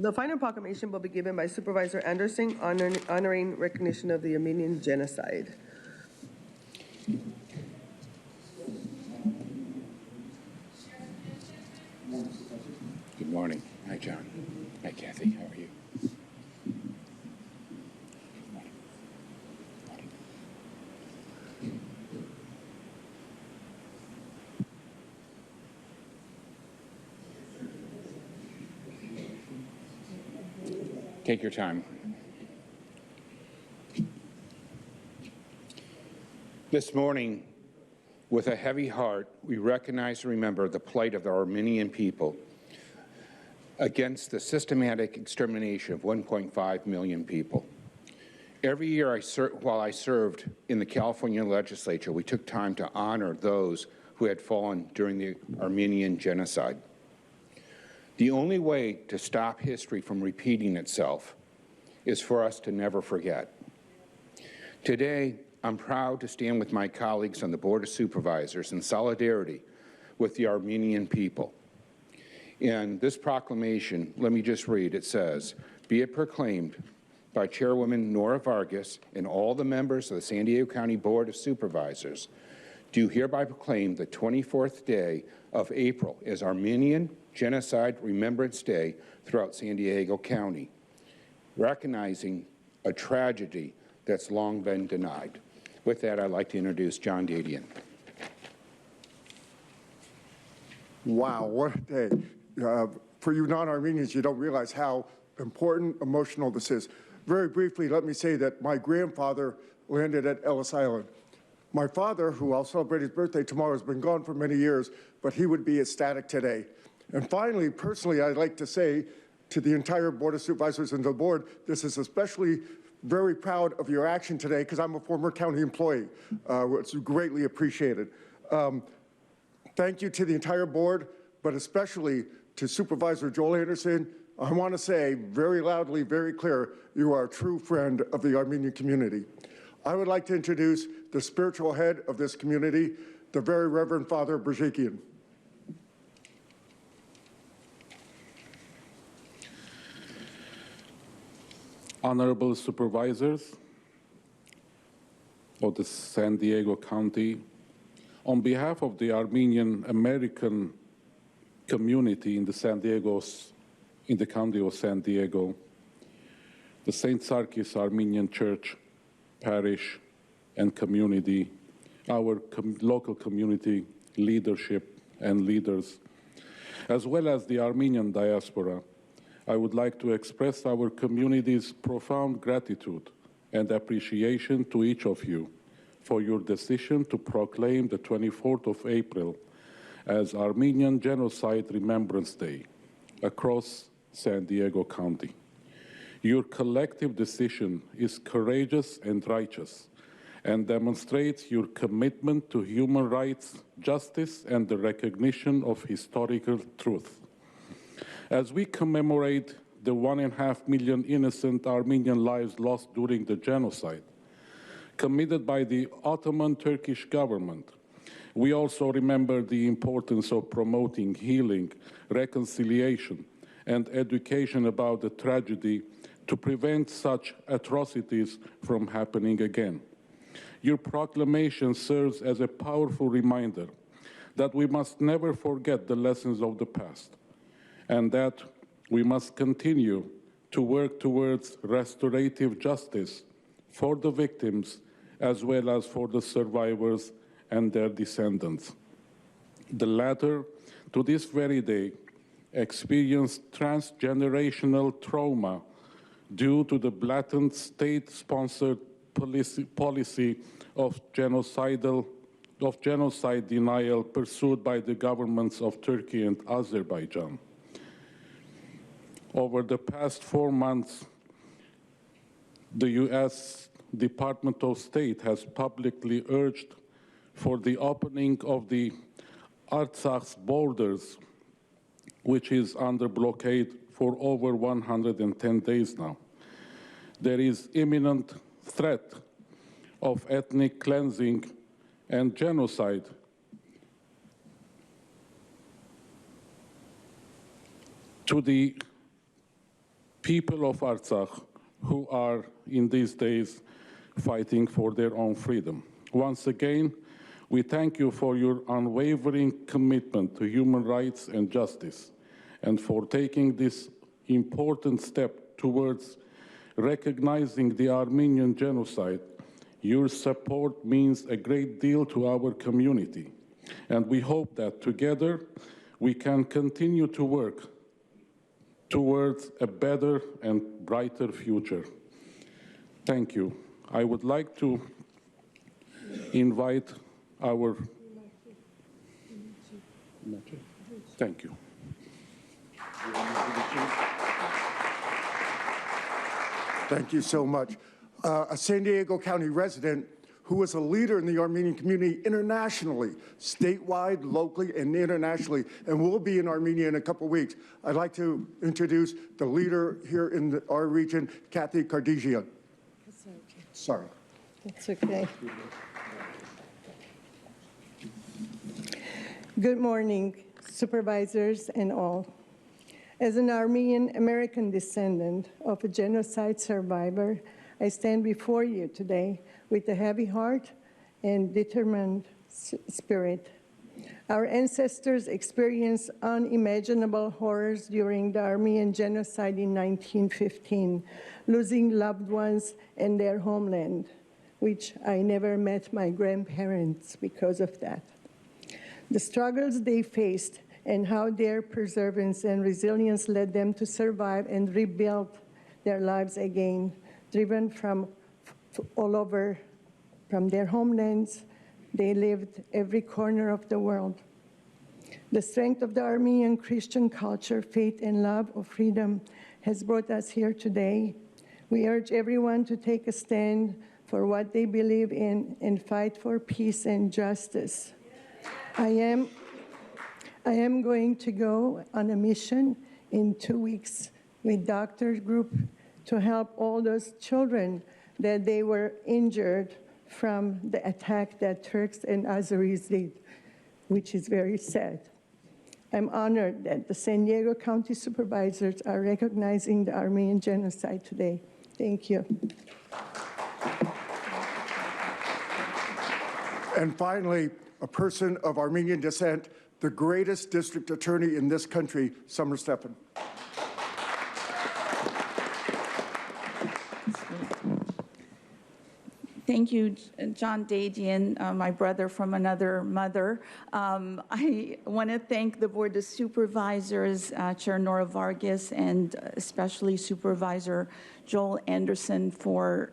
The final proclamation will be given by Supervisor Anderson, honoring recognition of the Armenian Genocide. Good morning. Hi, John. Hi, Kathy. How are you? Take your time. This morning, with a heavy heart, we recognize and remember the plight of the Armenian people against the systematic extermination of 1.5 million people. Every year while I served in the California legislature, we took time to honor those who had fallen during the Armenian Genocide. The only way to stop history from repeating itself is for us to never forget. Today, I'm proud to stand with my colleagues on the Board of Supervisors in solidarity with the Armenian people. In this proclamation, let me just read, it says, "Be it proclaimed by Chairwoman Nora Vargas and all the members of the San Diego County Board of Supervisors, do hereby proclaim the 24th day of April as Armenian Genocide Remembrance Day throughout San Diego County, recognizing a tragedy that's long been denied." With that, I'd like to introduce John Dadian. Wow, what a day. For you non-Armenians, you don't realize how important, emotional this is. Very briefly, let me say that my grandfather landed at Ellis Island. My father, who I'll celebrate his birthday tomorrow, has been gone for many years, but he would be ecstatic today. And finally, personally, I'd like to say to the entire Board of Supervisors and the board, this is especially very proud of your action today because I'm a former county employee. It's greatly appreciated. Thank you to the entire board, but especially to Supervisor Joel Anderson. I want to say very loudly, very clear, you are a true friend of the Armenian community. I would like to introduce the spiritual head of this community, the Very Reverend Father Brzezikian. Honorable Supervisors of the San Diego County, on behalf of the Armenian American community in the county of San Diego, the St. Sarkis Armenian Church, parish, and community, our local community leadership and leaders, as well as the Armenian diaspora, I would like to express our community's profound gratitude and appreciation to each of you for your decision to proclaim the 24th of April as Armenian Genocide Remembrance Day across San Diego County. Your collective decision is courageous and righteous and demonstrates your commitment to human rights, justice, and the recognition of historical truth. As we commemorate the 1.5 million innocent Armenian lives lost during the genocide committed by the Ottoman Turkish government, we also remember the importance of promoting healing, reconciliation, and education about the tragedy to prevent such atrocities from happening again. Your proclamation serves as a powerful reminder that we must never forget the lessons of the past, and that we must continue to work towards restorative justice for the victims as well as for the survivors and their descendants. The latter, to this very day, experienced transgenerational trauma due to the blatant state-sponsored policy of genocide denial pursued by the governments of Turkey and Azerbaijan. Over the past 4 months, the U.S. Department of State has publicly urged for the opening of the Artsakh borders, which is under blockade for over 110 days now. There is imminent threat of ethnic cleansing and genocide to the people of Artsakh who are in these days fighting for their own freedom. Once again, we thank you for your unwavering commitment to human rights and justice, and for taking this important step towards recognizing the Armenian genocide. Your support means a great deal to our community, and we hope that together we can continue to work towards a better and brighter future. Thank you. I would like to invite our... Thank you. Thank you so much. A San Diego County resident who was a leader in the Armenian community internationally, statewide, locally, and internationally, and will be in Armenia in a couple weeks. I'd like to introduce the leader here in our region, Kathy Kardashian. Sorry. That's okay. Good morning, supervisors and all. As an Armenian American descendant of a genocide survivor, I stand before you today with a heavy heart and determined spirit. Our ancestors experienced unimaginable horrors during the Armenian Genocide in 1915, losing loved ones and their homeland, which I never met my grandparents because of that. The struggles they faced and how their perseverance and resilience led them to survive and rebuild their lives again, driven from all over, from their homelands. They lived every corner of the world. The strength of the Armenian Christian culture, faith, and love of freedom has brought us here today. We urge everyone to take a stand for what they believe in and fight for peace and justice. I am going to go on a mission in 2 weeks with doctor group to help all those children that they were injured from the attack that Turks and Azeris did, which is very sad. I'm honored that the San Diego County Supervisors are recognizing the Armenian Genocide today. Thank you. And finally, a person of Armenian descent, the greatest district attorney in this country, Summer Stephan. Thank you, John Dadian, my brother from another mother. I want to thank the Board of Supervisors, Chair Nora Vargas, and especially Supervisor Joel Anderson for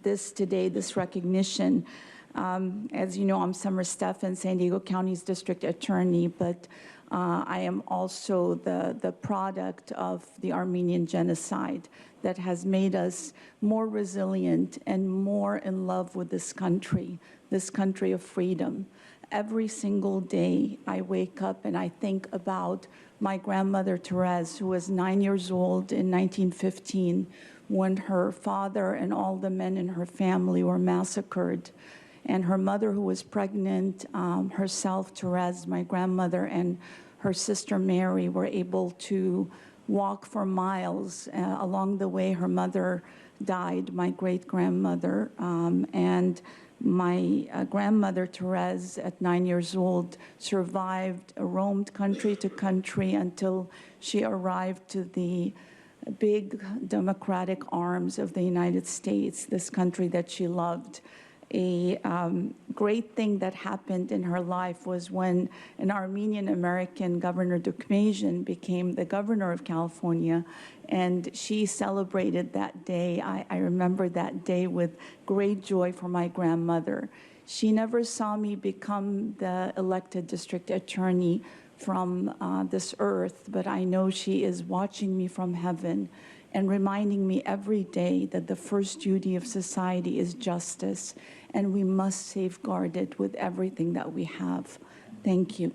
this recognition. As you know, I'm Summer Stephan, San Diego County's district attorney, but I am also the product of the Armenian Genocide that has made us more resilient and more in love with this country of freedom. Every single day I wake up and I think about my grandmother Therese, who was 9 years old in 1915 when her father and all the men in her family were massacred. And her mother, who was pregnant, herself, Therese, my grandmother, and her sister Mary were able to walk for miles. Along the way, her mother died, my great-grandmother, and my grandmother, Therese, at 9 years old, survived, roamed country to country until she arrived to the big democratic arms of the United States, this country that she loved. A great thing that happened in her life was when an Armenian American, Governor Dukmesian, became the governor of California, and she celebrated that day. I remember that day with great joy for my grandmother. She never saw me become the elected district attorney from this earth, but I know she is watching me from heaven and reminding me every day that the first duty of society is justice, and we must safeguard it with everything that we have. Thank you.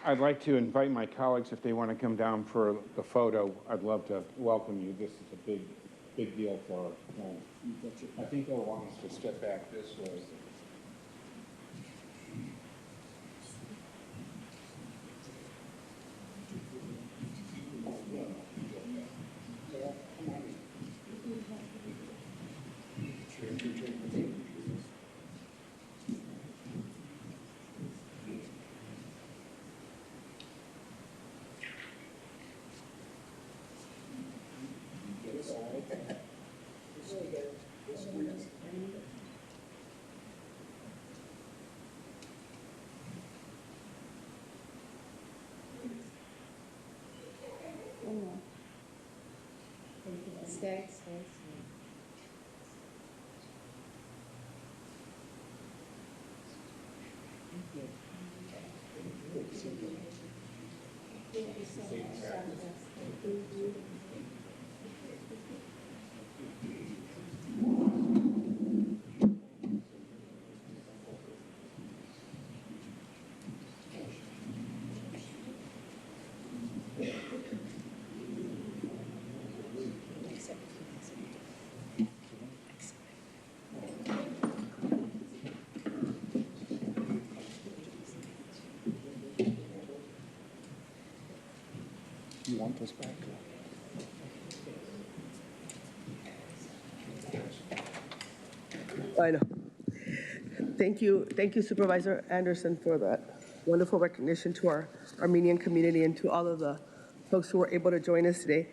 I'd like to invite my colleagues, if they want to come down for the photo. I'd love to welcome you. This is a big deal for us. I think they'll want us to step back this way. You want this back? I know. Thank you Supervisor Anderson for that wonderful recognition to our Armenian community and to all of the folks who were able to join us today.